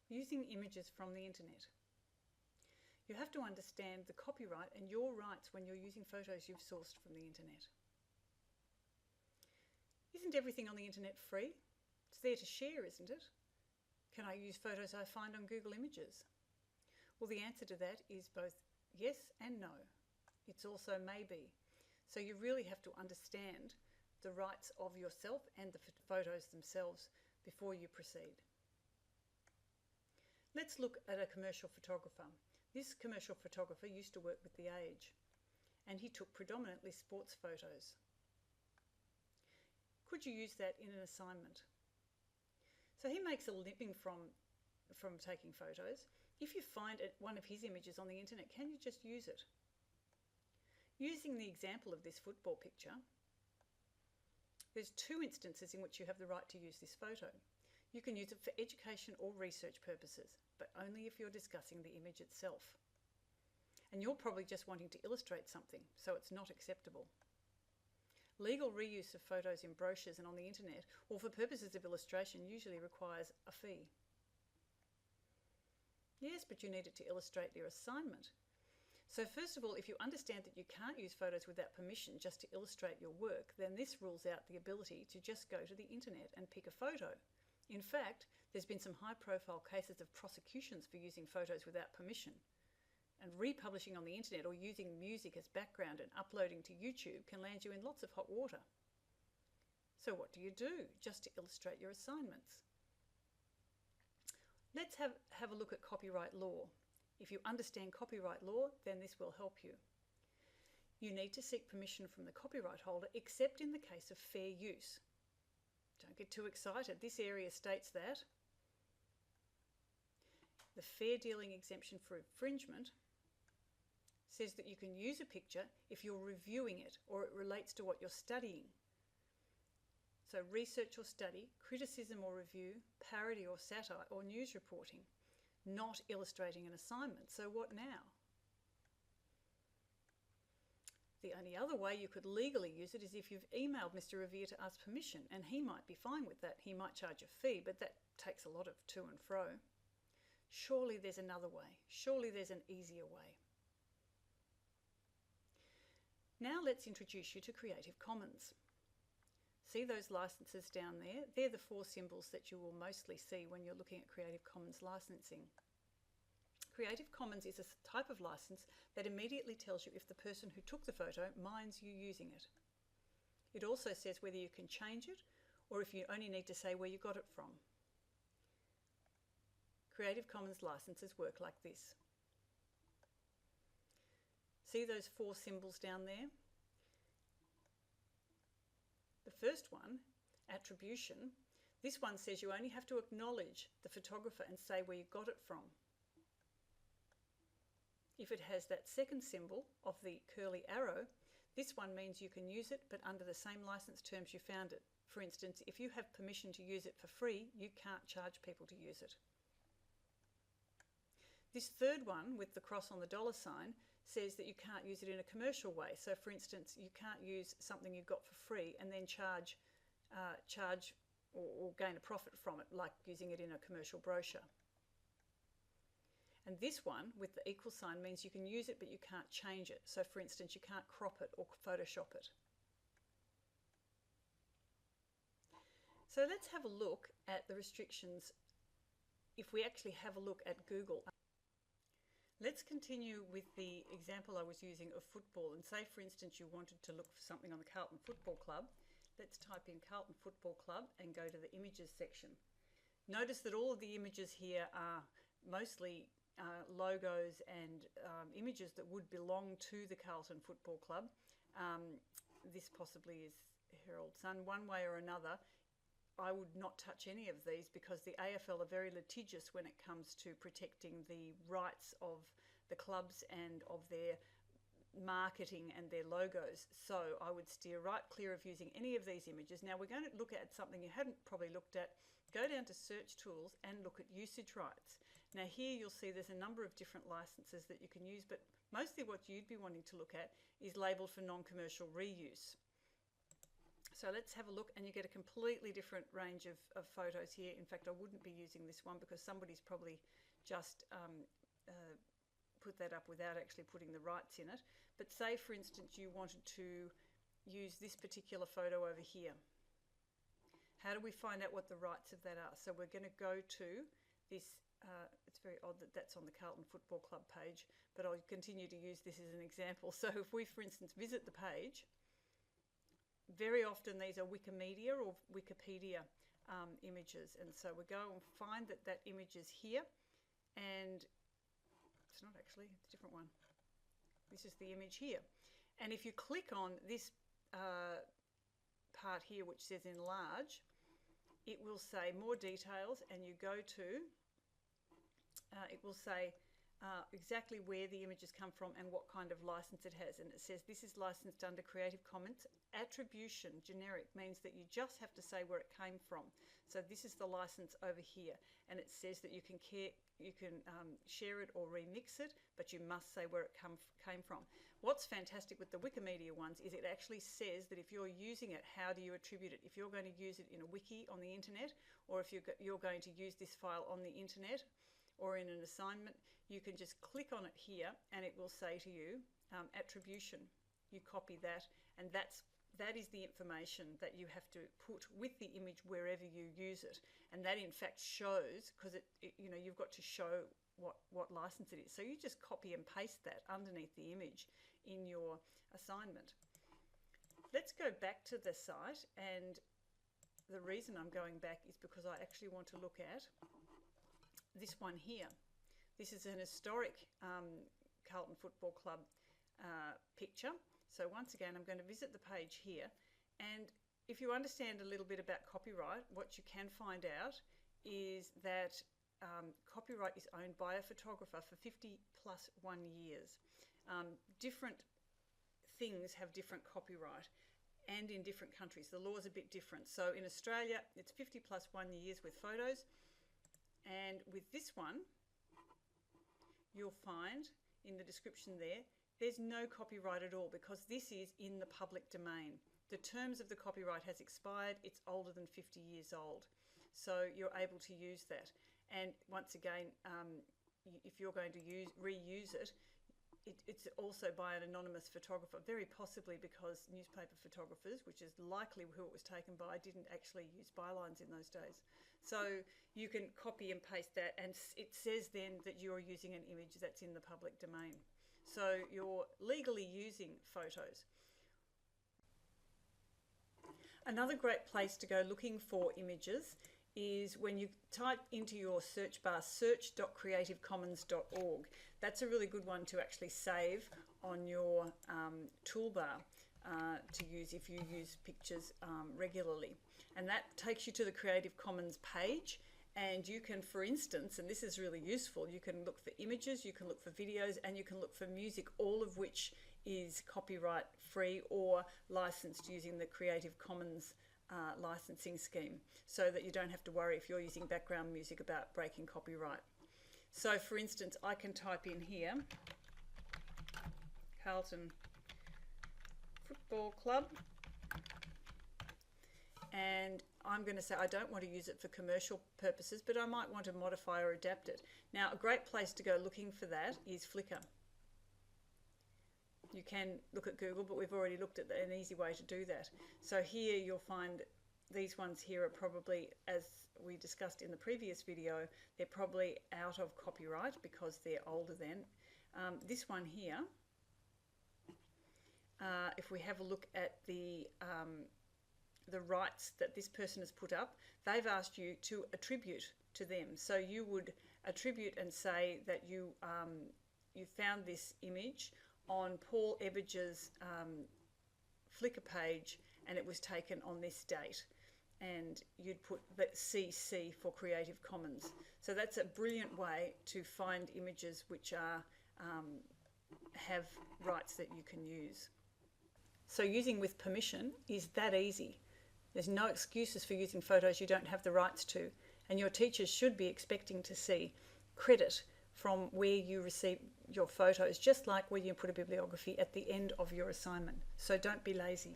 Using images from the internet. You have to understand the copyright and your rights when you're using photos you've sourced from the internet. Isn't everything on the internet free? It's there to share, isn't it? Can I use photos I find on Google Images? Well, the answer to that is both yes and no. It's also maybe. So you really have to understand the rights of yourself and the photos themselves before you proceed. Let's look at a commercial photographer. This commercial photographer used to work with The Age, and he took predominantly sports photos. Could you use that in an assignment? So he makes a living from taking photos. If you find one of his images on the internet, can you just use it? Using the example of this football picture, there's two instances in which you have the right to use this photo. You can use it for education or research purposes, but only if you're discussing the image itself. And you're probably just wanting to illustrate something, so it's not acceptable. Legal reuse of photos in brochures and on the internet, or for purposes of illustration, usually requires a fee. Yes, but you need it to illustrate your assignment. So first of all, if you understand that you can't use photos without permission just to illustrate your work, then this rules out the ability to just go to the internet and pick a photo. In fact, there's been some high-profile cases of prosecutions for using photos without permission. And republishing on the internet or using music as background and uploading to YouTube can land you in lots of hot water. So what do you do just to illustrate your assignments? Let's have a look at copyright law. If you understand copyright law, then this will help you. You need to seek permission from the copyright holder, except in the case of fair use. Don't get too excited. This area states that the fair dealing exemption for infringement says that you can use a picture if you're reviewing it or it relates to what you're studying. So research or study, criticism or review, parody or satire or news reporting, not illustrating an assignment. So what now? The only other way you could legally use it is if you've emailed Mr. Revere to ask permission, and he might be fine with that. He might charge a fee, but that takes a lot of to and fro. Surely there's another way. Surely there's an easier way. Now let's introduce you to Creative Commons. See those licenses down there? They're the four symbols that you will mostly see when you're looking at Creative Commons licensing. Creative Commons is a type of license that immediately tells you if the person who took the photo minds you using it. It also says whether you can change it or if you only need to say where you got it from. Creative Commons licenses work like this. See those four symbols down there? The first one, attribution, this one says you only have to acknowledge the photographer and say where you got it from. If it has that second symbol of the curly arrow, this one means you can use it but under the same license terms you found it. For instance, if you have permission to use it for free, you can't charge people to use it. This third one with the cross on the dollar sign says that you can't use it in a commercial way. So for instance, you can't use something you got for free and then charge or gain a profit from it, like using it in a commercial brochure. And this one with the equal sign means you can use it but you can't change it. So for instance, you can't crop it or Photoshop it. So let's have a look at the restrictions if we actually have a look at Google. Let's continue with the example I was using of football, and say for instance you wanted to look for something on the Carlton Football Club. Let's type in Carlton Football Club and go to the images section. Notice that all of the images here are mostly logos and images that would belong to the Carlton Football Club. This possibly is Herald Sun. One way or another, I would not touch any of these because the AFL are very litigious when it comes to protecting the rights of the clubs and of their marketing and their logos. So I would steer right clear of using any of these images. Now we're going to look at something you hadn't probably looked at. Go down to search tools and look at usage rights. Now here you'll see there's a number of different licenses that you can use, but mostly what you'd be wanting to look at is labelled for non-commercial reuse. So let's have a look, and you get a completely different range of photos here. In fact, I wouldn't be using this one because somebody's probably just put that up without actually putting the rights in it. But say, for instance, you wanted to use this particular photo over here. How do we find out what the rights of that are? So we're going to go to this, it's very odd that that's on the Carlton Football Club page, but I'll continue to use this as an example. So if we, for instance, visit the page, very often these are Wikimedia or Wikipedia images, and so we go and find that that image is here, and it's not actually, it's a different one. This is the image here, and if you click on this part here which says enlarge, it will say more details, and you go to, it will say exactly where the images come from and what kind of license it has, and it says this is licensed under Creative Commons. Attribution generic means that you just have to say where it came from. So this is the license over here, and it says that you can share it or remix it, but you must say where it came from. What's fantastic with the Wikimedia ones is it actually says that if you're using it, how do you attribute it? If you're going to use it in a wiki on the internet, or if you're going to use this file on the internet or in an assignment, you can just click on it here and it will say to you attribution. You copy that, and that is the information that you have to put with the image wherever you use it, and that in fact shows, because you know, you've got to show what license it is. So you just copy and paste that underneath the image in your assignment. Let's go back to the site, and the reason I'm going back is because I actually want to look at this one here. This is an historic Carlton Football Club picture. So once again, I'm going to visit the page here, and if you understand a little bit about copyright, what you can find out is that copyright is owned by a photographer for 50+1 years. Different things have different copyright, and in different countries the law is a bit different. So in Australia it's 50+1 years with photos, and with this one you'll find in the description there's no copyright at all, because this is in the public domain. The terms of the copyright has expired, it's older than 50 years old, so you're able to use that. And once again, if you're going to reuse it, it's also by an anonymous photographer, very possibly because newspaper photographers, which is likely who it was taken by, didn't actually use bylines in those days. So you can copy and paste that, and it says then that you're using an image that's in the public domain. So you're legally using photos. Another great place to go looking for images is when you type into your search bar search.creativecommons.org. That's a really good one to actually save on your toolbar to use if you use pictures regularly. And that takes you to the Creative Commons page, and you can, for instance, and this is really useful, you can look for images, you can look for videos, and you can look for music, all of which is copyright free or licensed using the Creative Commons licensing scheme, so that you don't have to worry if you're using background music about breaking copyright. So for instance, I can type in here Carlton Football Club, and I'm going to say I don't want to use it for commercial purposes, but I might want to modify or adapt it. Now a great place to go looking for that is Flickr. You can look at Google, but we've already looked at an easy way to do that. So here you'll find these ones here are probably, as we discussed in the previous video, they're probably out of copyright because they're older than. This one here, if we have a look at the rights that this person has put up, they've asked you to attribute to them. So you would attribute and say that you found this image on Paul Ebbage's Flickr page, and it was taken on this date, and you'd put the CC for Creative Commons. So that's a brilliant way to find images which are have rights that you can use. So using with permission is that easy. There's no excuses for using photos you don't have the rights to, and your teachers should be expecting to see credit from where you receive your photos, just like when you put a bibliography at the end of your assignment. So don't be lazy.